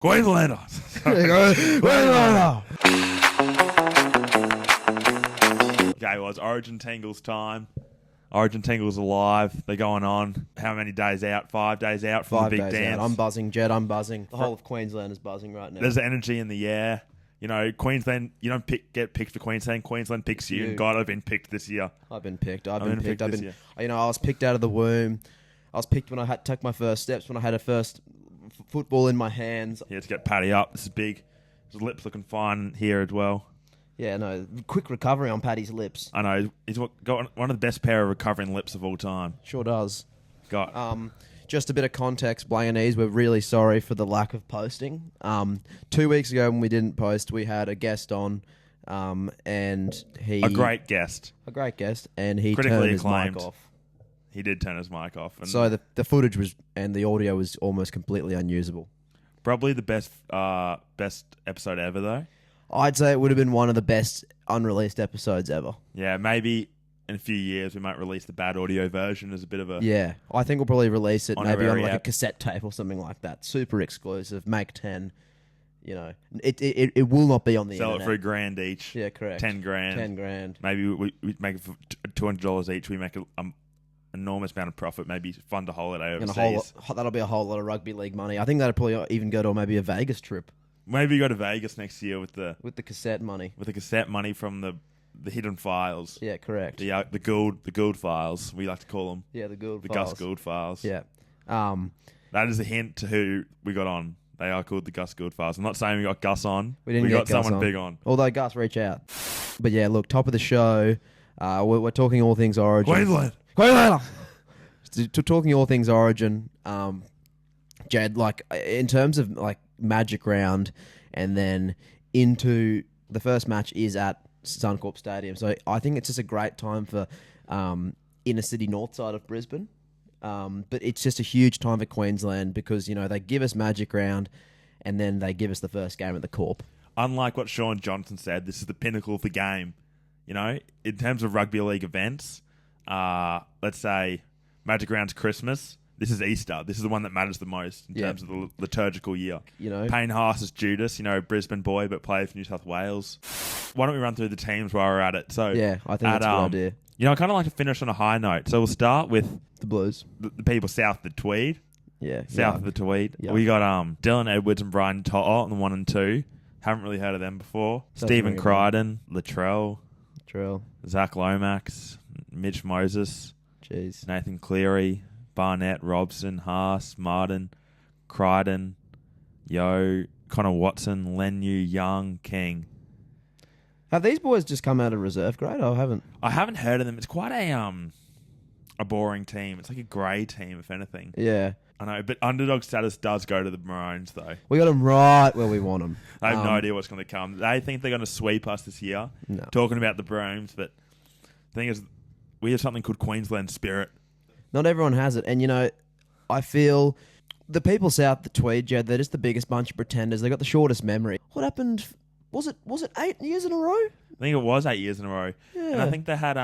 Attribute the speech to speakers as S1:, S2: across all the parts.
S1: Queenslander.
S2: Queenslander.
S1: Okay, well, it's Origin Tingles time. Origin Tingles are live. They're going on. How many days out? 5 days out from the big dance.
S2: Out. I'm buzzing, Jed. I'm buzzing. The whole of Queensland is buzzing right now.
S1: There's energy in the air. You know, Queensland, you don't get picked for Queensland. Queensland picks you. And God, I've been picked this year.
S2: I've been picked. I've been picked. You know, I was picked out of the womb. I was picked when I had to take my first steps, when I had a first football in my hands.
S1: Here to get Paddy up. This is big. His lips looking fine here as well.
S2: Yeah, no, quick recovery on Paddy's lips.
S1: I know. He's got one of the best pair of recovering lips of all time.
S2: Sure does.
S1: Got.
S2: Just a bit of context, Blanganese, we're really sorry for the lack of posting. 2 weeks ago when we didn't post, we had a guest on, and he...
S1: A great guest,
S2: and he
S1: critically
S2: turned his
S1: acclaimed.
S2: mic off.
S1: He did turn his mic off. And
S2: so the footage was, and the audio was almost completely unusable.
S1: Probably the best episode ever, though.
S2: I'd say it would have been one of the best unreleased episodes ever.
S1: Yeah, maybe in a few years we might release the bad audio version as a bit of a...
S2: Yeah, I think we'll probably release it maybe on like
S1: app.
S2: a cassette tape or something like that. Super exclusive, make 10. You know, it will not be on the
S1: Sell
S2: internet.
S1: it for $1,000 each.
S2: Yeah, correct.
S1: 10 grand.
S2: 10 grand.
S1: Maybe we make it for $200 each. We make an enormous amount of profit. Maybe fund a holiday overseas.
S2: That'll be a whole lot of rugby league money. I think that'll probably even go to maybe a Vegas trip.
S1: Maybe go to Vegas next year with the
S2: cassette money.
S1: With the cassette money from the hidden files.
S2: Yeah, correct.
S1: The Gould files, we like to call them.
S2: Yeah, the Gould files.
S1: Gus Gould files.
S2: Yeah.
S1: That is a hint to who we got on. They are called the Gus Gould files. I'm not saying we got Gus on.
S2: We
S1: got someone big on.
S2: Although Gus, reach out. But yeah, look, top of the show. We're talking all things Origin.
S1: Queensland.
S2: Talking all things Origin. Jed, like in terms of like Magic Round, and then into the first match is at Suncorp Stadium. So I think it's just a great time for inner city north side of Brisbane. But it's just a huge time for Queensland because, you know, they give us Magic Round and then they give us the first game at the Corp.
S1: Unlike what Sean Johnson said, this is the pinnacle of the game. You know, in terms of rugby league events, let's say Magic Round's Christmas. This is Easter. This is the one that matters the most in terms of the liturgical year. You know, Payne Haas is Judas, you know, Brisbane boy, but plays for New South Wales. Why don't we run through the teams while we're at it? So
S2: yeah, I think that's a good idea.
S1: You know, I kind of like to finish on a high note. So we'll start with
S2: the Blues,
S1: the people south of the Tweed.
S2: Yeah,
S1: south of the Tweed.
S2: Yuck.
S1: We got Dylan Edwards and Brian To'o on the 1 and 2. Haven't really heard of them before. Stephen Crichton, Latrell, Zach Lomax, Mitch Moses, Nathan Cleary, Barnett, Robson, Haas, Martin, Crichton, Connor Watson, Lenu, Young, King.
S2: Have these boys just come out of reserve grade? I haven't.
S1: I haven't heard of them. It's quite a boring team. It's like a grey team, if anything.
S2: Yeah.
S1: I know, but underdog status does go to the Maroons, though.
S2: We got them right where we want them.
S1: I have no idea what's going to come. They think they're going to sweep us this year.
S2: No.
S1: Talking about the Brooms, but the thing is, we have something called Queensland spirit. Not
S2: everyone has it. And, you know, I feel the people south of the Tweed, Jed, they're just the biggest bunch of pretenders. They got the shortest memory. What happened? Was it 8 years in a row?
S1: I think it was 8 years in a row.
S2: Yeah.
S1: And I think they had,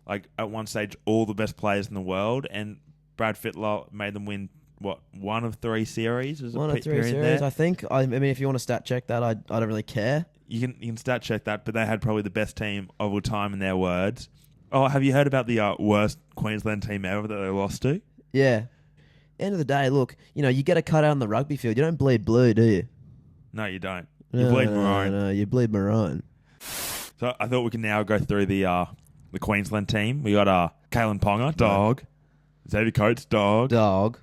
S1: like, at one stage, all the best players in the world, and Brad Fittler made them win, what, 1 of 3 series?
S2: One of 3 series, I think. I mean, if you want to stat check that, I don't really care.
S1: You can stat check that, but they had probably the best team of all time in their words. Oh, have you heard about the worst Queensland team ever that they lost to?
S2: Yeah. End of the day, look, you know, you get a cut out on the rugby field. You don't bleed blue, do you?
S1: No, you don't. You bleed maroon.
S2: No, you bleed maroon.
S1: So I thought we can now go through the Queensland team. We got Kalen Ponga, dog. Xavier Coates, dog.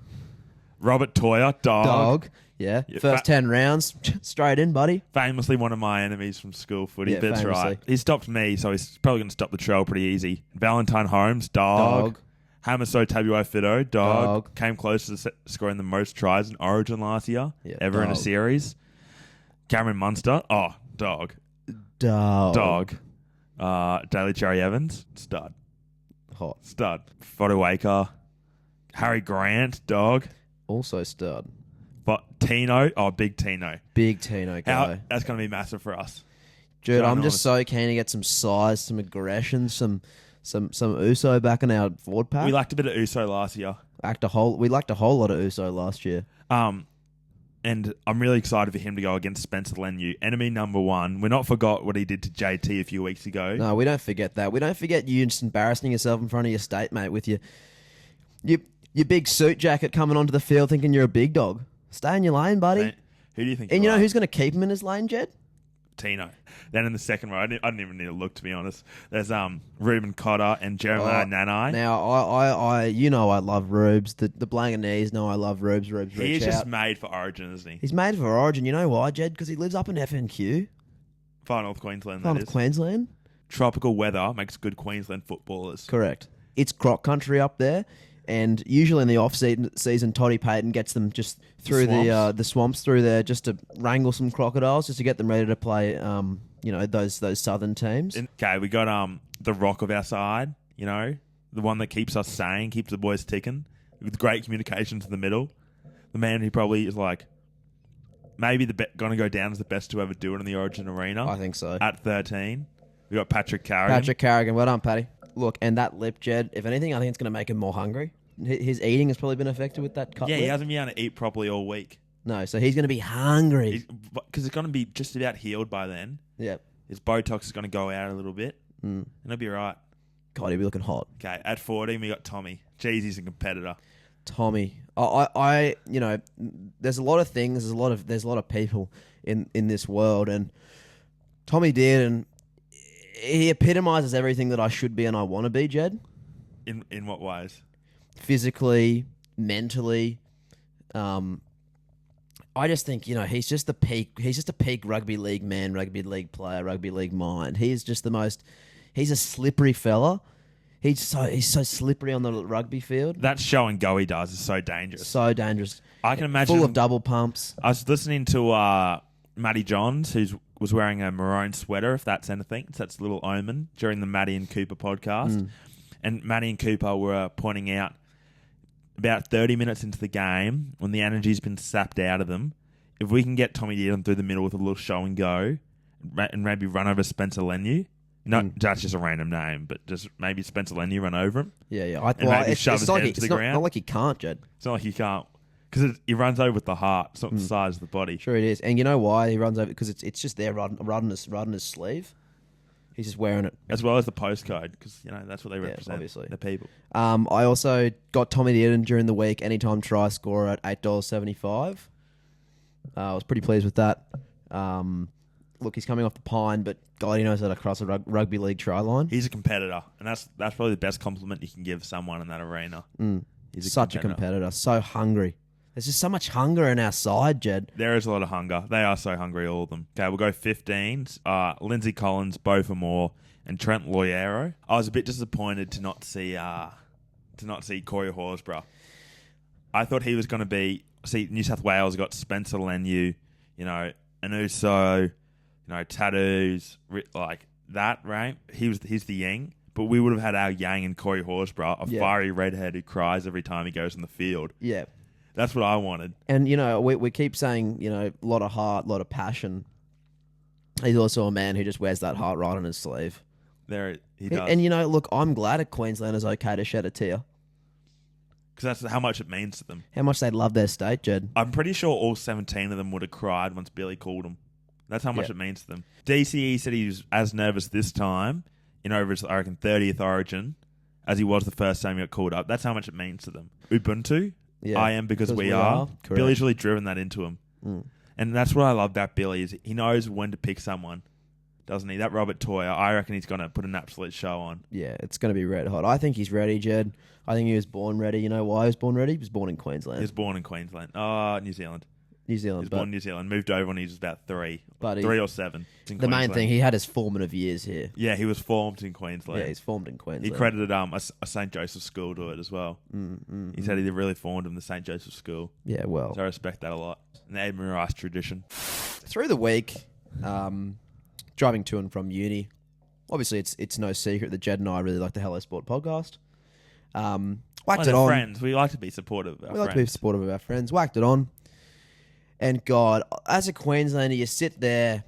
S1: Robert Toyer, dog.
S2: Yeah. First 10 rounds, straight in, buddy.
S1: Famously one of my enemies from school footy.
S2: Yeah,
S1: that's right. He stopped me, so he's probably going to stop the trail pretty easy. Valentine Holmes, dog. Hamaso Tabuai-Fidow, dog. Came close to scoring the most tries in Origin last year, ever in a series. Cameron Munster, dog. Daly Cherry Evans, stud.
S2: Hot.
S1: Stud. Fodawaker. Harry Grant, dog.
S2: Also stud.
S1: But Tino, big Tino.
S2: Big Tino guy.
S1: That's going to be massive for us.
S2: Dude, I'm just so keen to get some size, some aggression, some Uso back in our forward pack.
S1: We lacked a bit of Uso last year.
S2: We lacked a whole lot of Uso last year.
S1: And I'm really excited for him to go against Spencer Leniu, enemy number one. We're not forgot what he did to JT a few weeks ago.
S2: No, we don't forget that. We don't forget you just embarrassing yourself in front of your state, mate, with your big suit jacket coming onto the field thinking you're a big dog. Stay in your lane, buddy.
S1: Mate, who do you think?
S2: And you know who's going to keep him in his lane, Jed?
S1: Tino. Then in the second row, I didn't even need to look, to be honest. There's Ruben Cotter and Jeremiah Nanai.
S2: Now, I love Rubes. The Blanganese know I love Rubes.
S1: He's just made for Origin, isn't he?
S2: He's made for Origin. You know why, Jed? Because he lives up in FNQ.
S1: Far North Queensland,
S2: Far North Queensland.
S1: Tropical weather makes good Queensland footballers.
S2: Correct. It's croc country up there. And usually in the off-season, Toddy Payton gets them just through the swamps through there just to wrangle some crocodiles, just to get them ready to play, those southern teams.
S1: Okay, we got the rock of our side, the one that keeps us sane, keeps the boys ticking, with great communications in the middle. The man who probably is maybe going to go down as the best to ever do it in the Origin arena.
S2: I think so.
S1: At 13, we got Patrick Carrigan.
S2: Well done, Paddy. Look, and that lip, Jed, if anything, I think it's going to make him more hungry. His eating has probably been affected with that cut lip.
S1: He hasn't been able to eat properly all week.
S2: No, so he's going to be hungry.
S1: Because it's going to be just about healed by then.
S2: Yep.
S1: His Botox is going to go out a little bit. And he'll be right.
S2: God, he'll be looking hot.
S1: Okay, at 14, we got Tommy. Jeez, he's a competitor.
S2: Tommy. There's a lot of things, there's a lot of people in this world, and Tommy did, and he epitomizes everything that I should be and I want to be, Jed.
S1: In what ways?
S2: Physically, mentally. I just think, he's just the peak. He's just a peak rugby league man, rugby league player, rugby league mind. He's just he's a slippery fella. He's so slippery on the rugby field.
S1: That show and go he does is so dangerous.
S2: So dangerous.
S1: I can imagine.
S2: Full of double pumps.
S1: I was listening to Matty Johns, who was wearing a maroon sweater, if that's anything. That's a little omen, during the Matty and Cooper podcast. And Matty and Cooper were pointing out about 30 minutes into the game, when the energy's been sapped out of them, if we can get Tommy Dearden through the middle with a little show and go, and maybe run over Spencer Leniu. That's just a random name, but just maybe Spencer Leniu run over him.
S2: Yeah.
S1: Maybe shove his head into the ground.
S2: Not like he can't, Jed.
S1: It's not like he can't. Because he runs over with the heart. It's not the size of the body.
S2: Sure it is. And you know why he runs over? Because it's just there riding his sleeve. He's just wearing it.
S1: As well as the postcode, because that's what they represent.
S2: Obviously.
S1: The people.
S2: I also got Tommy Dearden during the week, anytime try scorer at $8.75. I was pretty pleased with that. Look, he's coming off the pine, but God, he knows how to cross a rugby league try line.
S1: He's a competitor, and that's probably the best compliment you can give someone in that arena.
S2: He's such a competitor, so hungry. There's just so much hunger in our side, Jed.
S1: There is a lot of hunger. They are so hungry, all of them. Okay, we'll go 15s. Lindsay Collins, Beaufort Moore, and Trent Loiero. I was a bit disappointed to not see Corey Horsburgh. I thought he was going to be. See, New South Wales got Spencer Leniu, Anuso, tattoos, like that, right? He's the Yang. But we would have had our Yang and Corey Horsburgh, a fiery redhead who cries every time he goes on the field.
S2: Yeah.
S1: That's what I wanted.
S2: And, we keep saying, a lot of heart, a lot of passion. He's also a man who just wears that heart right on his sleeve.
S1: He does.
S2: And, look, I'm glad a Queenslander's okay to shed a tear.
S1: Because that's how much it means to them.
S2: How much they love their state, Jed.
S1: I'm pretty sure all 17 of them would have cried once Billy called them. That's how much it means to them. DCE said he was as nervous this time in over his, I reckon, 30th Origin as he was the first time he got called up. That's how much it means to them. Ubuntu. Yeah, I am because we are. Billy's really driven that into him. And that's what I love about Billy is he knows when to pick someone, doesn't he? That Robert Toyer, I reckon he's going to put an absolute show on. Yeah,
S2: it's going to be red hot. I think he's ready, Jed. I think he was born ready. You know why he was born ready? He was born in Queensland.
S1: He was born in Queensland. New Zealand.
S2: New Zealand.
S1: He was born in New Zealand. Moved over when he was about 3 or 7.
S2: The main thing, he had his formative years here.
S1: Yeah, he was formed in Queensland.
S2: Yeah, he's formed in Queensland.
S1: He credited a St. Joseph's school to it as well. He said he really formed him, the St. Joseph's school.
S2: Yeah, well.
S1: So I respect that a lot. An Admiral Rice tradition.
S2: Through the week, driving to and from uni, obviously it's no secret that Jed and I really like the Hello Sport podcast. Whacked it on.
S1: Friends. We like to be supportive of our friends.
S2: We like to be supportive of our friends. Whacked it on. And God, as a Queenslander, you sit there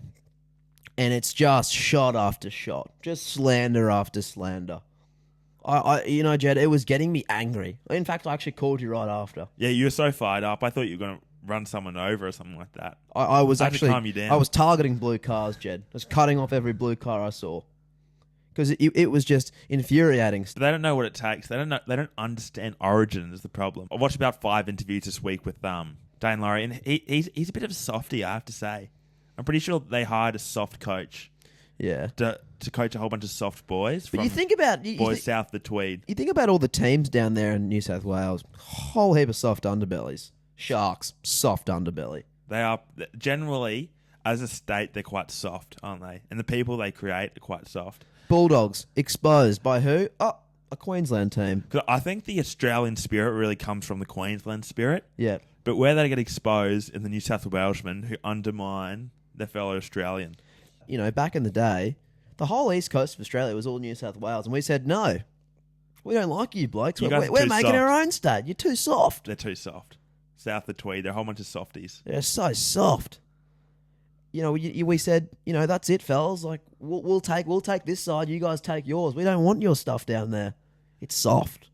S2: and it's just shot after shot. Just slander after slander. Jed, it was getting me angry. In fact, I actually called you right after.
S1: Yeah, you were so fired up. I thought you were going to run someone over or something like that.
S2: I was
S1: had to
S2: actually
S1: calm you down.
S2: I was targeting blue cars, Jed. I was cutting off every blue car I saw because it was just infuriating.
S1: But they don't know what it takes. They don't understand origin is the problem. I watched about 5 interviews this week with Dane Laurie, and he's a bit of a softie, I have to say. I'm pretty sure they hired a soft coach.
S2: Yeah.
S1: To coach a whole bunch of soft boys.
S2: But you think about
S1: boys south of the Tweed.
S2: You think about all the teams down there in New South Wales. Whole heap of soft underbellies. Sharks, soft underbelly.
S1: They are generally, as a state, they're quite soft, aren't they? And the people they create are quite soft.
S2: Bulldogs exposed by who? Oh, a Queensland team.
S1: 'Cause I think the Australian spirit really comes from the Queensland spirit.
S2: Yeah.
S1: But where they get exposed in the New South Welshmen who undermine their fellow Australian.
S2: You know, back in the day, the whole east coast of Australia was all New South Wales, and we said, no, we don't like you blokes.
S1: You guys are
S2: We're
S1: too
S2: making
S1: soft.
S2: our own state. You're too soft.
S1: They're too soft. South of the Tweed, they're a whole bunch of softies.
S2: They're so soft. You know, we said, you know, that's it, fellas. Like, we'll take this side. You guys take yours. We don't want your stuff down there. It's soft.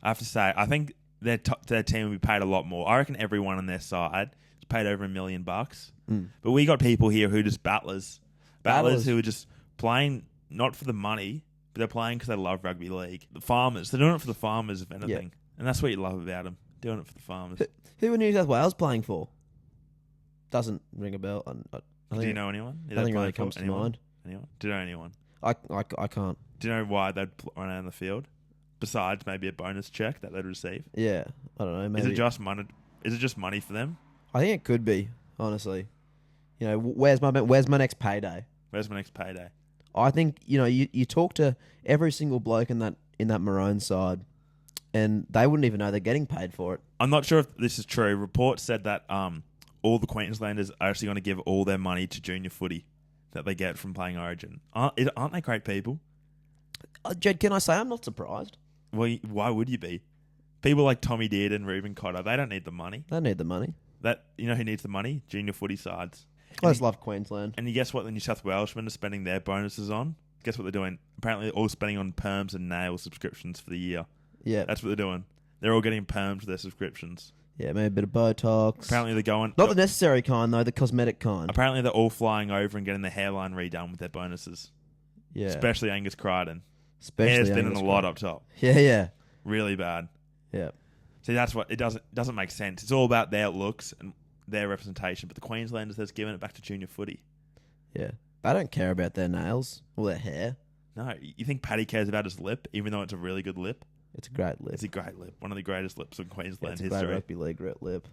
S1: I have to say, I think their team will be paid a lot more. I reckon everyone on their side is paid over $1 million. But we got people here who are just battlers who are just playing not for the money, but they're playing because they love rugby league. The farmers, they're doing it for the farmers, if anything.
S2: Yeah.
S1: And that's what you love about them, doing it for the farmers.
S2: Who are New South Wales playing for? Doesn't ring a bell.
S1: Do you know anyone?
S2: Nothing really comes to mind.
S1: Anyone? Do you know anyone?
S2: I can't.
S1: Do you know why they'd run out on the field? Besides maybe a bonus check that they'd receive?
S2: Yeah, I don't know. Maybe.
S1: Is it just money? Is it just money for them?
S2: I think it could be, honestly. You know, where's my next payday?
S1: Where's my next payday?
S2: I think, you know, you talk to every single bloke in that Maroons side, and they wouldn't even know they're getting paid for it.
S1: I'm not sure if this is true. Reports said that all the Queenslanders are actually going to give all their money to junior footy that they get from playing Origin. Aren't they great people?
S2: Jed, can I say I'm not surprised?
S1: Well, why would you be? People like Tommy Dearden and Reuben Cotter, they don't need the money.
S2: They need the money.
S1: You know who needs the money? Junior footy sides.
S2: I just love Queensland.
S1: And you guess what the New South Welshmen are spending their bonuses on? Guess what they're doing? Apparently they're all spending on perms and nail subscriptions for the year.
S2: Yeah.
S1: That's what they're doing. They're all getting perms for their subscriptions.
S2: Yeah, maybe a bit of Botox.
S1: Apparently they're going...
S2: Not the necessary kind, though, the cosmetic kind.
S1: Apparently they're all flying over and getting their hairline redone with their bonuses.
S2: Yeah.
S1: Especially Angus Crichton.
S2: Especially
S1: Hair's
S2: Angus
S1: thinning a lot up top.
S2: Yeah.
S1: Really bad.
S2: Yeah.
S1: See, that's what... It doesn't make sense. It's all about their looks and their representation, but the Queenslanders, they're giving it back to junior footy.
S2: Yeah. They don't care about their nails or their hair.
S1: No, you think Paddy cares about his lip, even though it's a really good lip?
S2: It's a great lip.
S1: It's a great lip. One of the greatest lips in Queensland
S2: history.
S1: history.
S2: Great rugby league great lip.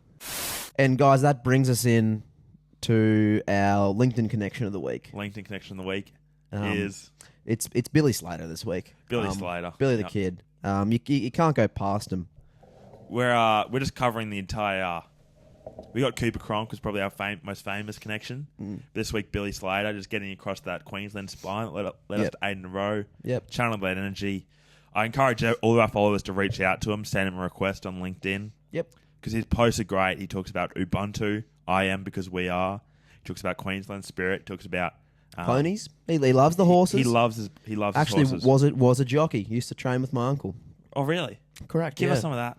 S2: And guys, that brings us in to our LinkedIn connection of the week.
S1: LinkedIn connection of the week is...
S2: It's Billy Slater this week.
S1: Billy Slater.
S2: Billy the Kid. You can't go past him.
S1: We're just covering the entire... We got Cooper Cronk, was probably our most famous connection. This week, Billy Slater, just getting across that Queensland spine. Led us to 8 in a row.
S2: Yep.
S1: Channeled that energy. I encourage all of our followers to reach out to him, send him a request on LinkedIn.
S2: Yep.
S1: Because his posts are great. He talks about Ubuntu, I am because we are. He talks about Queensland spirit. Talks about
S2: ponies. He loves the horses.
S1: He loves his horses.
S2: Actually, was a jockey. He used to train with my uncle.
S1: Oh, really?
S2: Correct.
S1: Give us some of that.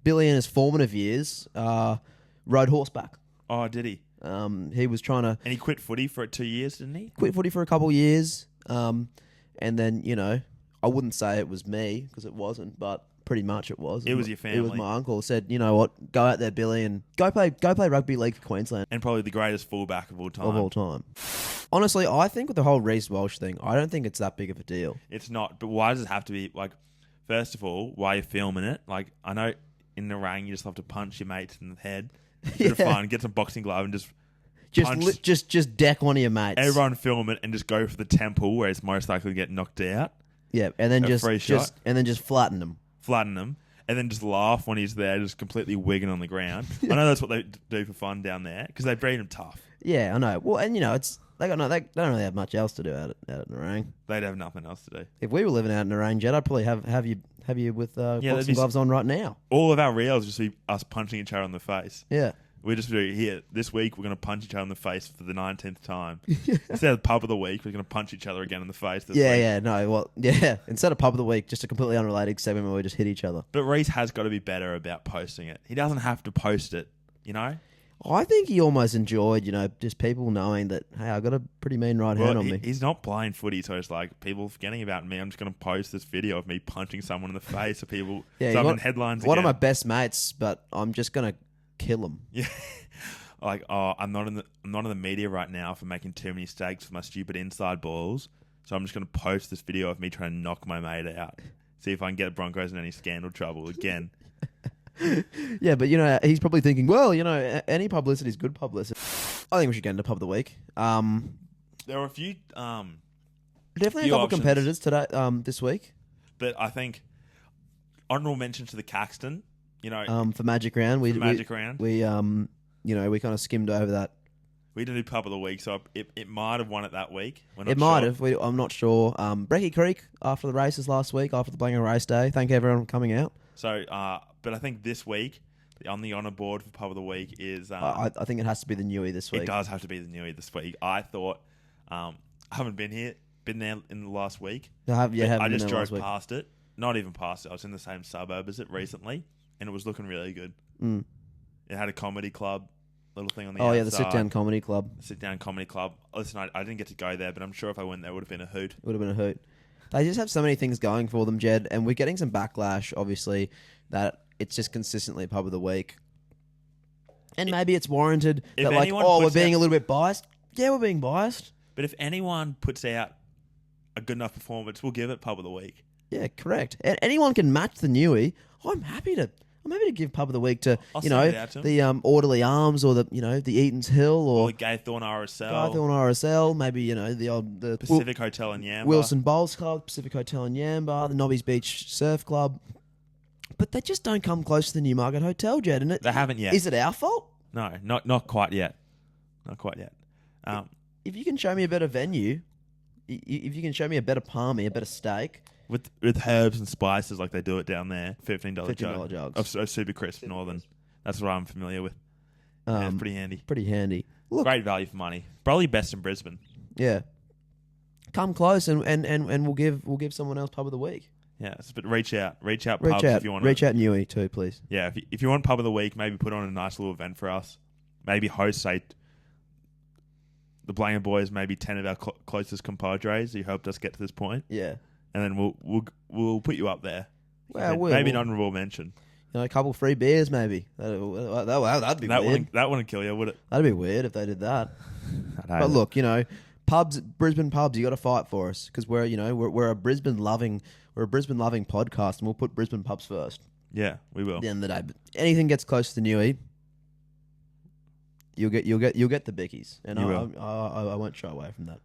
S2: Billy in his formative years rode horseback.
S1: Oh, did he?
S2: He was trying to...
S1: And he quit footy for 2 years, didn't he?
S2: Quit footy for a couple of years. And then, you know, I wouldn't say it was me because it wasn't, but pretty much it was.
S1: It was your family.
S2: It was my uncle. Said, you know what, go out there, Billy, and go play rugby league for Queensland.
S1: And probably the greatest fullback of all time.
S2: Honestly, I think with the whole Reece Walsh thing, I don't think it's that big of a deal.
S1: It's not. But why does it have to be, like, first of all, why you're filming it? Like, I know in the ring you just have to punch your mates in the head. Bit of fun. Get some boxing glove and
S2: just deck one of your mates.
S1: Everyone film it and just go for the temple where it's most likely to get knocked out.
S2: Yeah, and then just
S1: shot.
S2: flatten them.
S1: Flatten them. And then just laugh when he's there, just completely wigging on the ground. I know that's what they do for fun down there because they breed him tough.
S2: Yeah, I know. Well, and you know, they don't really have much else to do out in Narang.
S1: They'd have nothing else to do.
S2: If we were living out in Narang, Jed, I'd probably have you with boxing gloves on right now.
S1: All of our reels just be us punching each other in the face.
S2: Yeah.
S1: We just do here this week. We're going to punch each other in the face for the 19th time. Instead of pub of the week, we're going to punch each other again in the face. This week.
S2: Instead of pub of the week, just a completely unrelated segment where we just hit each other.
S1: But Reese has got to be better about posting it. He doesn't have to post it, you know.
S2: I think he almost enjoyed, just people knowing that, hey, I got a pretty mean right hand on me.
S1: He's not playing footy, so it's like people forgetting about me. I'm just going to post this video of me punching someone in the face, so people headlines.
S2: One of my best mates, but I'm just going to kill him.
S1: Yeah. Like, I'm not in the media right now for making too many mistakes for my stupid inside balls. So I'm just going to post this video of me trying to knock my mate out. See if I can get Broncos in any scandal trouble again.
S2: Yeah, but he's probably thinking, well, any publicity is good publicity. I think we should get into pub of the week.
S1: There are a few
S2: definitely a couple competitors today this week.
S1: But I think honourable mention to the Caxton.
S2: For Magic Round, we kind of skimmed over that.
S1: We didn't do pub of the week, so it might have won it that week.
S2: It might have. I'm not sure. Brecky Creek after the races last week, after the Blango race day. Thank everyone for coming out.
S1: So, but I think this week on the honour board for pub of the week is.
S2: I think it has to be the Newey this week.
S1: It does have to be the Newey this week. I thought I haven't been there in the last week.
S2: I
S1: just drove past it. Not even past it. I was in the same suburb as it recently. And it was looking really good. Mm. It had a comedy club, little thing on the outside.
S2: Oh, yeah, the sit-down comedy club.
S1: Sit-down comedy club. Listen, I didn't get to go there, but I'm sure if I went there, it would have been a hoot.
S2: It would have been a hoot. They just have so many things going for them, Jed, and we're getting some backlash, obviously, that it's just consistently pub of the week. And maybe it's warranted that, we're being a little bit biased. Yeah, we're being biased.
S1: But if anyone puts out a good enough performance, we'll give it pub of the week.
S2: Yeah, correct. And anyone can match the Newey. I'm happy to give pub of the week to the Orderly Arms or the Eaton's Hill or
S1: the Gaythorne
S2: RSL. Maybe the
S1: Pacific Hotel in Yamba,
S2: Wilson Bowls Club, Pacific Hotel in Yamba, the Nobbies Beach Surf Club. But they just don't come close to the Newmarket Hotel, Jed. And
S1: they haven't yet.
S2: Is it our fault?
S1: No, not quite yet. Not quite yet.
S2: If you can show me a better venue, if you can show me a better palmy, a better steak.
S1: With herbs and spices like they do it down there, $15 jugs. Of Super Crisp Northern. That's what I'm familiar with. It's pretty handy.
S2: Pretty handy. Look,
S1: great value for money. Probably best in Brisbane.
S2: Yeah. Come close and we'll give someone else pub of the week.
S1: Yeah, but reach out pubs if you want.
S2: Reach out Newey too, please.
S1: Yeah, if you want pub of the week, maybe put on a nice little event for us. Maybe host, say, the Blanger Boys, maybe 10 of our closest compadres who helped us get to this point.
S2: Yeah.
S1: And then we'll put you up there.
S2: Well,
S1: maybe an honourable mention.
S2: A couple free beers, maybe. That'd be weird.
S1: That wouldn't kill you, would it?
S2: That'd be weird if they did that. But look, pubs, Brisbane pubs, you got to fight for us because we're a Brisbane loving podcast, and we'll put Brisbane pubs first.
S1: Yeah, we will.
S2: At the end of the day, but anything gets close to Newey, you'll get the bickies, and I won't shy away from that.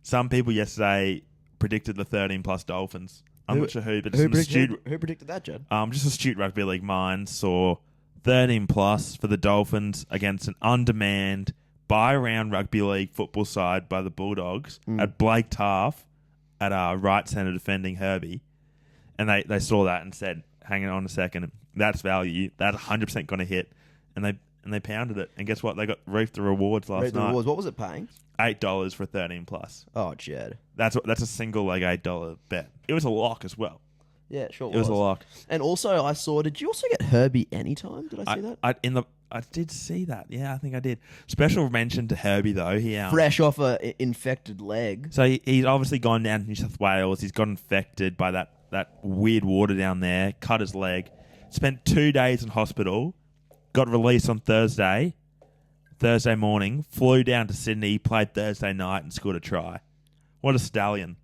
S1: Some people yesterday predicted the 13+ Dolphins. I'm not sure who, but
S2: who predicted that, Jed?
S1: Just astute rugby league minds saw 13+ for the Dolphins against an on-demand buy-round rugby league football side by the Bulldogs at Blake Taff at right centre defending Herbie. And they saw that and said, hang on a second, that's value. That's 100% going to hit. And they pounded it. And guess what? They got reaped the rewards last night.
S2: What was it paying?
S1: $8 for 13+.
S2: Oh, Jed.
S1: That's a single $8 bet. It was a lock as well.
S2: Yeah, sure was.
S1: It was a lock.
S2: And also I saw, did you also get Herbie anytime? Did I see that?
S1: I did see that. Yeah, I think I did. Special mention to Herbie though. He
S2: fresh off a infected leg.
S1: So he's obviously gone down to New South Wales. He's got infected by that weird water down there. Cut his leg. Spent 2 days in hospital. Got released on Thursday morning. Flew down to Sydney. Played Thursday night and scored a try. What a stallion!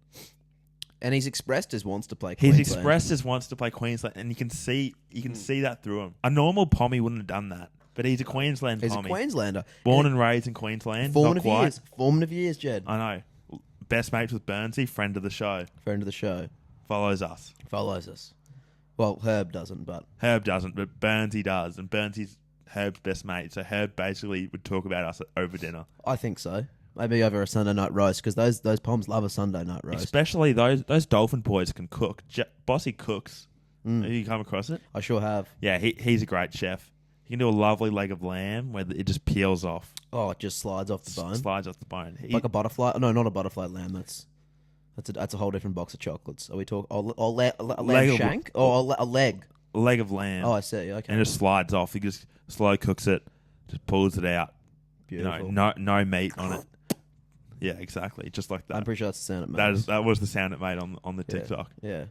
S2: And he's expressed his wants to play Queensland.
S1: He's expressed his wants to play Queensland, and you can see that through him. A normal Pommy wouldn't have done that. But he's a Queensland Pommy.
S2: He's a Queenslander.
S1: Born and raised in Queensland.
S2: Formative years, Jed.
S1: I know. Best mates with Burnsy, friend of the show.
S2: Follows
S1: us.
S2: Well, Herb doesn't, but
S1: Burnsy does. And Burnsy's Herb's best mate. So Herb basically would talk about us over dinner.
S2: I think so. Maybe over a Sunday night roast, because those Poms love a Sunday night roast.
S1: Especially those Dolphin boys can cook. Bossy cooks. Have you come across it?
S2: I sure have.
S1: Yeah, he's a great chef. He can do a lovely leg of lamb where it just peels off.
S2: Oh, it just slides off the bone.
S1: Slides off the bone.
S2: Like a butterfly? No, not a butterfly lamb. That's a whole different box of chocolates. Are we talking a lamb shank or a leg?
S1: A leg of lamb.
S2: Oh, I see. Okay.
S1: And it just slides off. He just slow cooks it, just pulls it out.
S2: Beautiful.
S1: No meat on it. Yeah, exactly. Just like that.
S2: I'm pretty sure that's the sound it made.
S1: That was the sound it made on the TikTok.
S2: Yeah.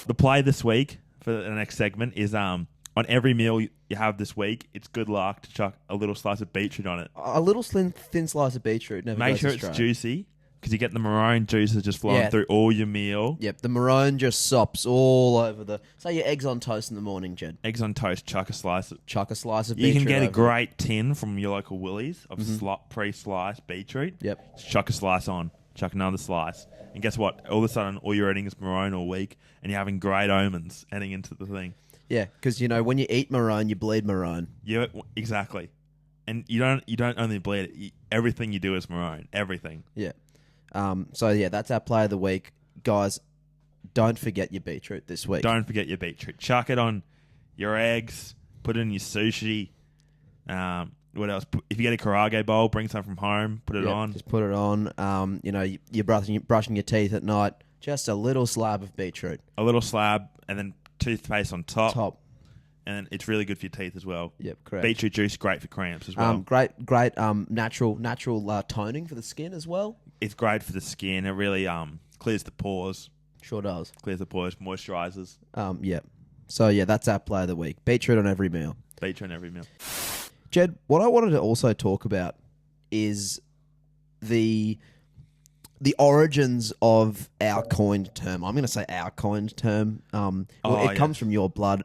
S1: The play this week for the next segment is on every meal you have this week, it's good luck to chuck a little slice of beetroot on it.
S2: A little thin slice of beetroot.
S1: Make sure it's juicy because you get the maroon juices just flowing through all your meal.
S2: Yep, the maroon just sops all over say your eggs on toast in the morning, Jed.
S1: Eggs on toast, chuck a slice of
S2: beetroot.
S1: You can get a great tin from your local Woolies of pre-sliced beetroot.
S2: Yep.
S1: Just chuck a slice on, chuck another slice. And guess what? All of a sudden, all you're eating is maroon all week and you're having great omens heading into the thing.
S2: Yeah, because when you eat maroon, you bleed maroon.
S1: Yeah, exactly. And you don't only bleed it. Everything you do is maroon. Everything.
S2: Yeah. That's our play of the week, guys. Don't forget your beetroot this week.
S1: Don't forget your beetroot. Chuck it on your eggs. Put it in your sushi. What else? If you get a karage bowl, bring some from home. Put it on.
S2: Just put it on. You're brushing your teeth at night. Just a little slab of beetroot.
S1: A little slab, and then toothpaste on top. And it's really good for your teeth as well.
S2: Yep, correct.
S1: Beetroot juice, great for cramps as well.
S2: Great natural toning for the skin as well.
S1: It's great for the skin. It really clears the pores.
S2: Sure does.
S1: Clears the pores, moisturizes.
S2: Yeah. So that's our play of the week. Beetroot on every meal.
S1: Beetroot on every meal.
S2: Jed, what I wanted to also talk about is the origins of our coined term. I'm going to say our coined term. It comes from your blood.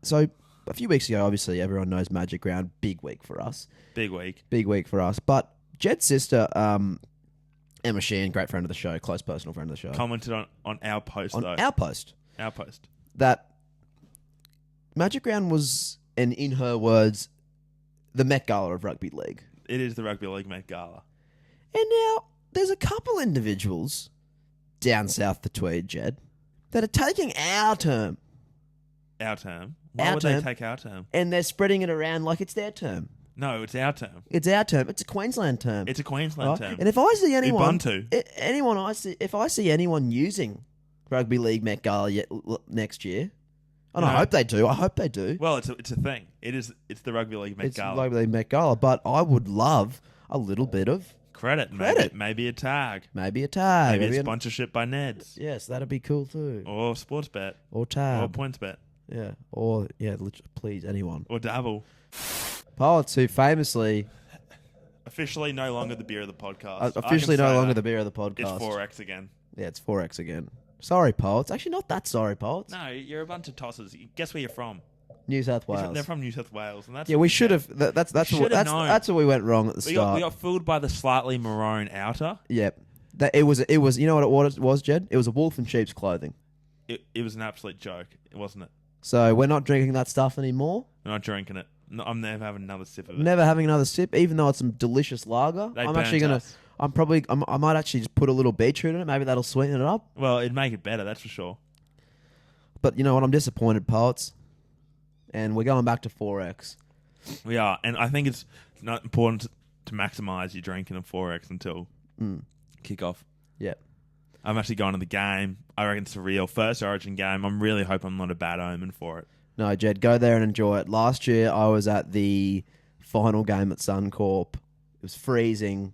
S2: So a few weeks ago, obviously, everyone knows Magic Round. Big week for us.
S1: Big week
S2: for us. But Jed's sister, Emma Sheehan, great friend of the show, close personal friend of the show.
S1: Commented on our post, though.
S2: Our post. That Magic Round was, and in her words, the Met Gala of rugby league.
S1: It is the rugby league Met Gala.
S2: And now there's a couple individuals down south the Tweed, Jed, that are taking our term.
S1: Our term? Why would they take our term?
S2: And they're spreading it around like it's their term.
S1: No, it's our term.
S2: It's our term. It's a Queensland term.
S1: It's a Queensland term.
S2: And if I see anyone,
S1: Ubuntu.
S2: If I see anyone using rugby league Met Gala next year, and I hope they do.
S1: Well, it's a thing. It's the rugby league Met Gala.
S2: It's rugby league Met Gala, but I would love a little bit of
S1: credit. Maybe a tag.
S2: Maybe a
S1: sponsorship by Neds.
S2: Yes, that'd be cool too.
S1: Or sports bet.
S2: Or tab.
S1: Or points bet.
S2: Yeah. Please, anyone.
S1: Or dabble.
S2: Pilots who famously...
S1: Officially no longer the beer of the podcast.
S2: Officially no longer the beer of the podcast.
S1: It's 4X again.
S2: Yeah, it's 4X again. Sorry, Pilots. Actually, not that sorry, Pilots.
S1: No, you're a bunch of tossers. Guess where you're from?
S2: New South Wales.
S1: They're from New South Wales. And that's
S2: we should have... That's where we went wrong at the start.
S1: We got fooled by the slightly maroon outer.
S2: Yep. It was. You know what it was, Jed? It was a wolf in sheep's clothing.
S1: It was an absolute joke, wasn't it?
S2: So we're not drinking that stuff anymore.
S1: We're not drinking it. No, I'm never having another sip of it.
S2: Never having another sip, even though it's some delicious lager. I might actually just put a little beetroot in it. Maybe that'll sweeten it up.
S1: Well, it'd make it better, that's for sure.
S2: But you know what? I'm disappointed, Poets. And we're going back to 4X.
S1: We are. And I think it's not important to maximise your drinking of 4X until kickoff.
S2: Yeah.
S1: I'm actually going to the game. I reckon it's a real first Origin game. I'm really hoping I'm not a bad omen for it.
S2: No, Jed, go there and enjoy it. Last year, I was at the final game at Suncorp. It was freezing.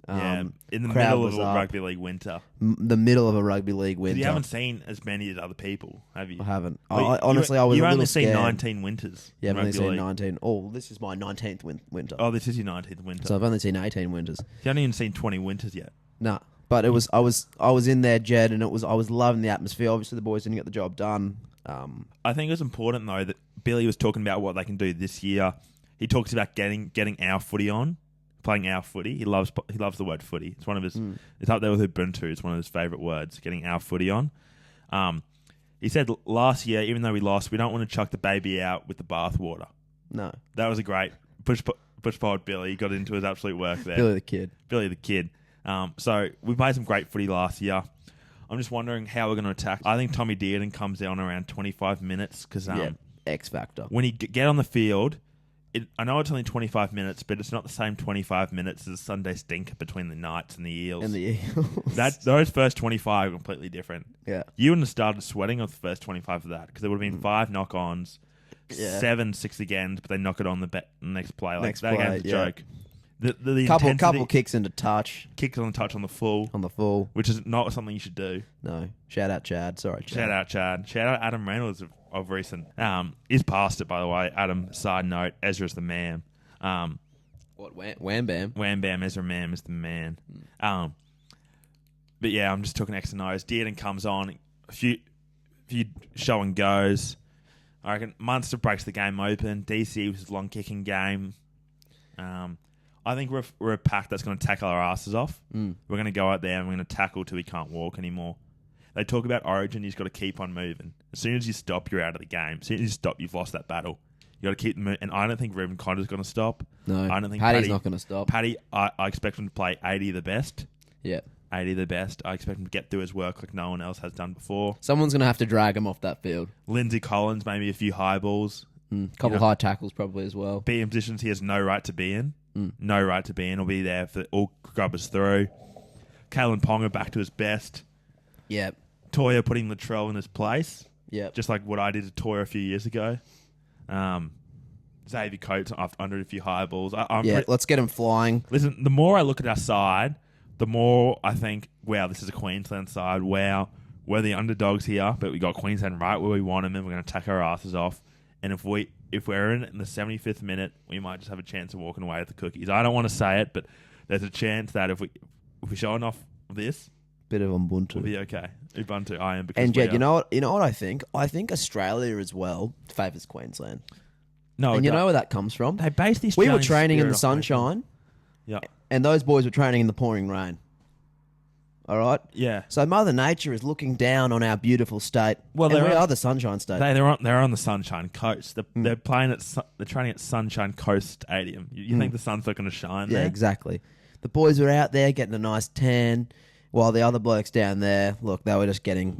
S1: In the middle of a rugby league winter.
S2: The middle of a rugby league winter.
S1: You haven't seen as many as other people, have you?
S2: I haven't.
S1: Honestly,
S2: I was a little
S1: You only seen
S2: scared.
S1: 19 winters.
S2: Yeah, I've only seen 19. Oh, this is my 19th winter.
S1: Oh, this is your 19th winter.
S2: So I've only seen 18 winters.
S1: You haven't even seen 20 winters yet.
S2: Nah. But it was I was in there, Jed, and I was loving the atmosphere. Obviously, the boys didn't get the job done.
S1: I think it's important though that Billy was talking about what they can do this year. He talks about getting our footy on, playing our footy. He loves the word footy. It's one of his. It's up there with Ubuntu. It's one of his favourite words. Getting our footy on. He said last year, even though we lost, we don't want to chuck the baby out with the bathwater.
S2: No,
S1: that was a great push forward. Billy got into his absolute work there.
S2: Billy the kid.
S1: So we played some great footy last year. I'm just wondering how we're going to attack. I think Tommy Dearden comes on around 25 minutes because
S2: X factor.
S1: When he get on the field, I know it's only 25 minutes, but it's not the same 25 minutes as Sunday stinker between the Knights and the Eels. Those first 25 are completely different.
S2: Yeah.
S1: You wouldn't have started sweating off the first 25 of that because there would have been 5 knock-ons, 7 6 agains, but they knock it on the next play. Like, that game's a joke. The
S2: couple kicks into touch.
S1: Kicks on the touch on the full.
S2: Which
S1: is not something you should do.
S2: No. Shout out Chad. Sorry, Chad.
S1: Shout out Chad. Shout out Adam Reynolds of recent. He's past it, by the way. Adam, side note, Ezra's the man.
S2: What, Wham Bam?
S1: Wham Bam, Ezra Mam is the man. But yeah, I'm just talking X and O's. Dearden comes on. A few show and goes. I reckon Munster breaks the game open. DC was a long kicking game. I think we're a pack that's going to tackle our asses off. We're going to go out there and we're going to tackle till we can't walk anymore. They talk about Origin. You've got to keep on moving. As soon as you stop, you're out of the game. As soon as you stop, you've lost that battle. You got to keep moving. And I don't think Reuben Connor's going to stop.
S2: No,
S1: I don't think
S2: Paddy's not going to stop.
S1: Paddy, I expect him to play 80 the best.
S2: Yeah.
S1: 80 the best. I expect him to get through his work like no one else has done before.
S2: Someone's going to have to drag him off that field.
S1: Lindsay Collins, maybe a few high balls.
S2: Couple high tackles probably as well.
S1: Be in positions he has no right to be in. No right to be in. He'll be there for all grubbers through. Kalen Ponga back to his best.
S2: Yep.
S1: Toya putting Latrell in his place.
S2: Yep.
S1: Just like what I did to Toya a few years ago. Xavier Coates under a few high balls.
S2: Let's get him flying.
S1: Listen, the more I look at our side, the more I think, wow, this is a Queensland side. Wow, we're the underdogs here, but we got Queensland right where we want them, and we're going to tack our asses off. And if we're in the 75th minute, we might just have a chance of walking away with the cookies. I don't want to say it, but there's a chance that if we're showing off this,
S2: bit of Ubuntu,
S1: we'll be okay. Ubuntu, I am.
S2: And Jed, you know what I think? I think Australia as well favours Queensland.
S1: No,
S2: and you know where that comes from?
S1: They base the
S2: we were training in the sunshine, and those boys were training in the pouring rain. All right?
S1: Yeah.
S2: So Mother Nature is looking down on our beautiful state. Well, we are the Sunshine State.
S1: They're on the Sunshine Coast. They're training at Sunshine Coast Stadium. You think the sun's not going to shine there?
S2: Yeah, exactly. The boys were out there getting a nice tan, while the other blokes down there, look, they were just getting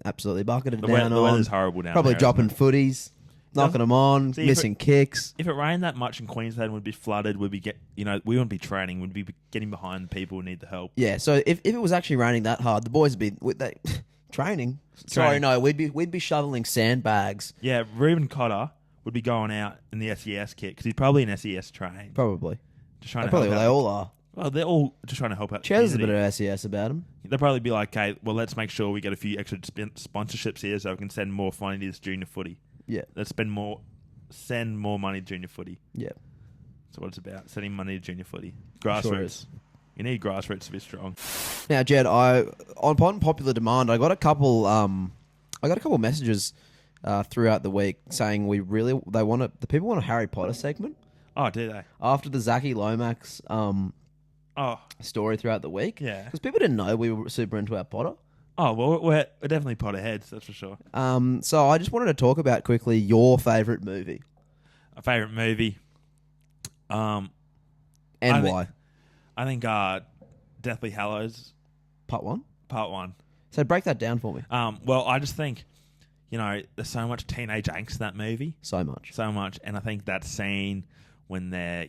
S2: absolutely bucketed down on.
S1: The weather's horrible down
S2: probably
S1: there.
S2: Probably dropping footies. Knocking them on, missing kicks.
S1: If it rained that much in Queensland, we'd be flooded. We wouldn't be training. We'd be getting behind people who need the help.
S2: Yeah. So if it was actually raining that hard, the boys would be training. Sorry, no, we'd be shoveling sandbags.
S1: Yeah, Reuben Cotter would be going out in the SES kit because he's probably an SES trained.
S2: Probably.
S1: Just trying to
S2: probably
S1: help
S2: they
S1: out.
S2: all are.
S1: Well, they're all just trying to help out.
S2: There's a bit of SES about them.
S1: They'll probably be like, "Okay, well, let's make sure we get a few extra sponsorships here so we can send more money to this junior footy."
S2: Yeah.
S1: Let's send more money to junior footy.
S2: Yeah.
S1: That's what it's about. Sending money to junior footy. Grassroots. Sure, you need grassroots to be strong.
S2: Now, Jed, upon popular demand, I got a couple messages throughout the week saying the people want a Harry Potter segment.
S1: Oh, do they?
S2: After the Zachy Lomax story throughout the week.
S1: Yeah.
S2: Because people didn't know we were super into our Potter.
S1: Oh, well, we're definitely Potterheads, that's for sure.
S2: So I just wanted to talk about quickly your favourite movie.
S1: A favourite movie?
S2: And why?
S1: I think Deathly Hallows.
S2: Part 1?
S1: Part 1.
S2: So break that down for me.
S1: Well, I just think, there's so much teenage angst in that movie.
S2: So much.
S1: And I think that scene when they're,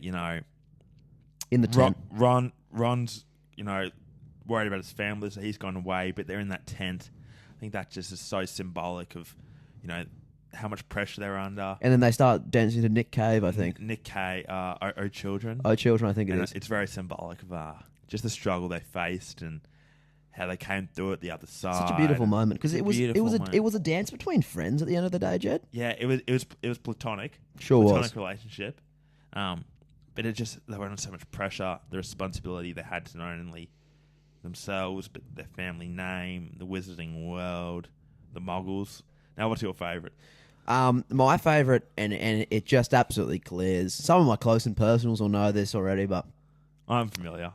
S2: in the tent.
S1: Ron's, worried about his family, so he's gone away, but they're in that tent. I think that just is so symbolic of, how much pressure they're under.
S2: And then they start dancing to Nick Cave, I think.
S1: Nick Cave, Oh Children.
S2: Oh Children, I think it is.
S1: It's very symbolic of just the struggle they faced and how they came through it the other side.
S2: Such a beautiful moment because it was a dance between friends at the end of the day, Jed.
S1: Yeah, it was platonic.
S2: Sure was.
S1: Platonic relationship. But they were under so much pressure, the responsibility they had to not only themselves, but their family name, the Wizarding World, the Muggles. Now, what's your favourite?
S2: My favourite, and it just absolutely clears. Some of my close and personals will know this already, but
S1: I'm familiar.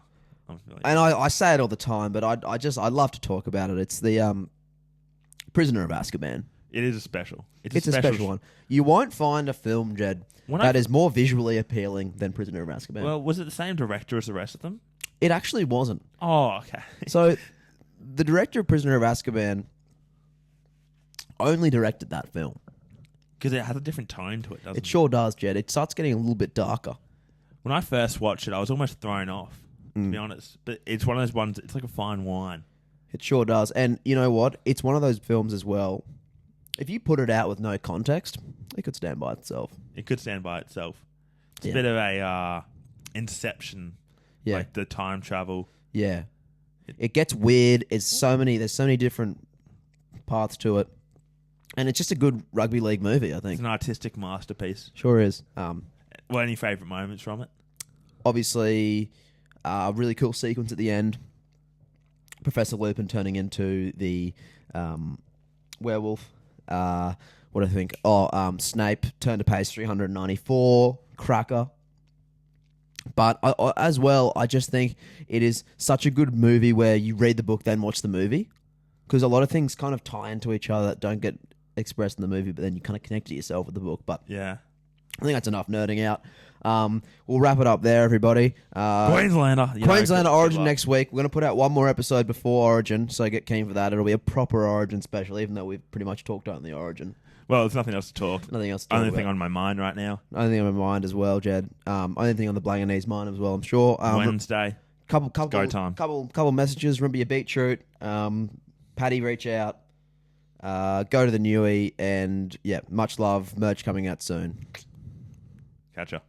S2: And I say it all the time, but I love to talk about it. It's the Prisoner of Azkaban.
S1: It is a special.
S2: It's a special one. You won't find a film, Jed, that is more visually appealing than Prisoner of Azkaban.
S1: Well, was it the same director as the rest of them?
S2: It actually wasn't.
S1: Oh, okay.
S2: So, the director of Prisoner of Azkaban only directed that film.
S1: Because it has a different tone to it, doesn't it?
S2: It sure does, Jed. It starts getting a little bit darker.
S1: When I first watched it, I was almost thrown off, to be honest. But it's one of those ones, it's like a fine wine.
S2: It sure does. And you know what? It's one of those films as well. If you put it out with no context, it could stand by itself.
S1: It could stand by itself. It's a bit of a Inception, like the time travel.
S2: Yeah. It gets weird. There's so many different paths to it. And it's just a good rugby league movie, I think.
S1: It's an artistic masterpiece.
S2: Sure is.
S1: Any favourite moments from it?
S2: Obviously, a really cool sequence at the end. Professor Lupin turning into the werewolf. What do I think? Snape turned to page 394. Cracker. But as well, I just think it is such a good movie where you read the book, then watch the movie. Because a lot of things kind of tie into each other that don't get expressed in the movie, but then you kind of connect to yourself with the book. But
S1: yeah,
S2: I think that's enough nerding out. We'll wrap it up there, everybody. Queenslander Origin next week. We're going to put out one more episode before Origin, so get keen for that. It'll be a proper Origin special, even though we've pretty much talked on the Origin.
S1: Well, there's nothing else to talk.
S2: Nothing else to talk
S1: Only
S2: about.
S1: thing on my mind right now.
S2: Only thing on my mind as well, Jed. Only thing on the Blanganese mind as well, I'm sure.
S1: Wednesday. Go time.
S2: Couple messages. Remember your Beetroot. Paddy, reach out. Go to the Newie. And, yeah, much love. Merch coming out soon.
S1: Catch ya.